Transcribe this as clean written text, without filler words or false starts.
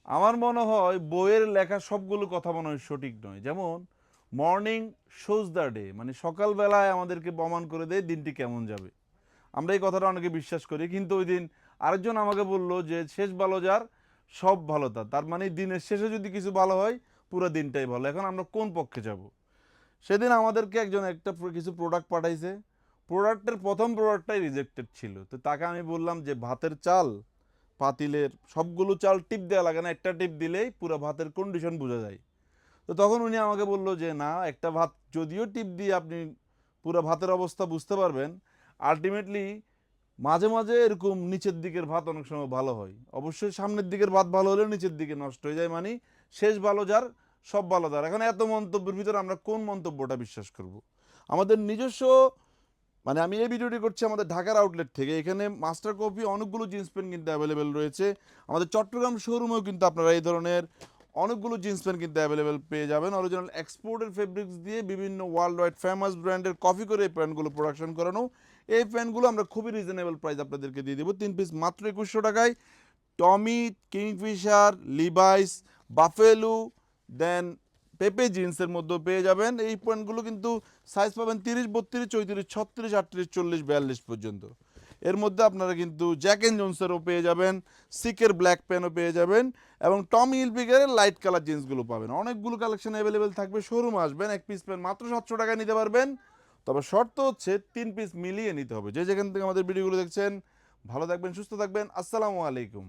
আমার মনে হয় বইয়ের লেখা সবগুলো কথা মনে হয় সঠিক নয়। যেমন মর্নিং শোজ দ্য ডে, মানে সকালবেলায় আমাদেরকে প্রমাণ করে দেয় দিনটি কেমন যাবে। আমরা এই কথাটা অনেকে বিশ্বাস করি, কিন্তু ওই দিন আরেকজন আমাকে বলল যে শেষ ভালো যার সব ভালো তার, তার মানে দিনের শেষে যদি কিছু ভালো হয় পুরো দিনটাই ভালো। এখন আমরা কোন পক্ষে যাব? সেদিন আমাদেরকে একজন কিছু প্রোডাক্ট পাঠাইছে, প্রোডাক্টের প্রথম প্রোডাক্টটাই রিজেক্টেড ছিল। তো তাকে আমি বললাম যে ভাতের চাল, পাতিলের সবগুলো চাল টিপ দেওয়া লাগে না, একটা টিপ দিলেই পুরো ভাতের কন্ডিশন বোঝা যায়। তো তখন উনি আমাকে বলল যে না, একটা ভাত যদিও টিপ দিয়ে আপনি পুরো ভাতের অবস্থা বুঝতে পারবেন, আলটিমেটলি মাঝে মাঝে এরকম নিচের দিকের ভাত অনেক সময় ভালো হয়। অবশ্যই সামনের দিকের ভাত ভালো হলেও নিচের দিকে নষ্ট হয়ে যায়, মানে শেষ ভালো যার সব ভালো তার। এখন এত মন্তব্যের ভিতরে আমরা কোন মন্তব্যটা বিশ্বাস করব? আমাদের নিজস্ব, মানে আমি এই ভিডিওটি করছি আমাদের ঢাকার আউটলেট থেকে। এখানে মাস্টার কপি অনেকগুলো জিন্স প্যান্ট কিন্তু অ্যাভেলেবেল রয়েছে। আমাদের চট্টগ্রাম শোরুমেও কিন্তু আপনারা এই ধরনের অনেকগুলো জিন্স প্যান্ট কিন্তু অ্যাভেলেবেল পেয়ে যাবেন। অরিজিনাল এক্সপোর্টের ফেব্রিক্স দিয়ে বিভিন্ন ওয়ার্ল্ড ওয়াইড ফেমাস ব্র্যান্ডের কপি করে এই প্যান্টগুলো প্রোডাকশন করানো। এই প্যান্টগুলো আমরা খুবই রিজনেবল প্রাইস আপনাদেরকে দিয়ে দেবো, 3 পিস মাত্র 2100 টাকায়। টমি, কিংফিশার, লিভাইস, বাফেলু, দেন পেপে জিন্সের মধ্যেও পেয়ে যাবেন। এই প্যান্টগুলো কিন্তু সাইজ পাবেন 30, 32, 34, 36, 38, 40, 42 পর্যন্ত। এর মধ্যে আপনারা কিন্তু জ্যাক অ্যান্ড জোন্সেরও পেয়ে যাবেন, সিকের ব্ল্যাক প্যানও পেয়ে যাবেন, এবং টমি হিলফিগারের লাইট কালার জিন্সগুলো পাবেন। অনেকগুলো কালেকশন অ্যাভেলেবেল থাকবে। শোরুমে আসবেন, এক পিস প্যান্ট মাত্র 700 টাকায় নিতে পারবেন। তবে শর্ত হচ্ছে 3 পিস মিলিয়ে নিতে হবে। যে যেখান থেকে আমাদের ভিডিওগুলো দেখছেন, ভালো থাকবেন, সুস্থ থাকবেন। আসসালামু আলাইকুম।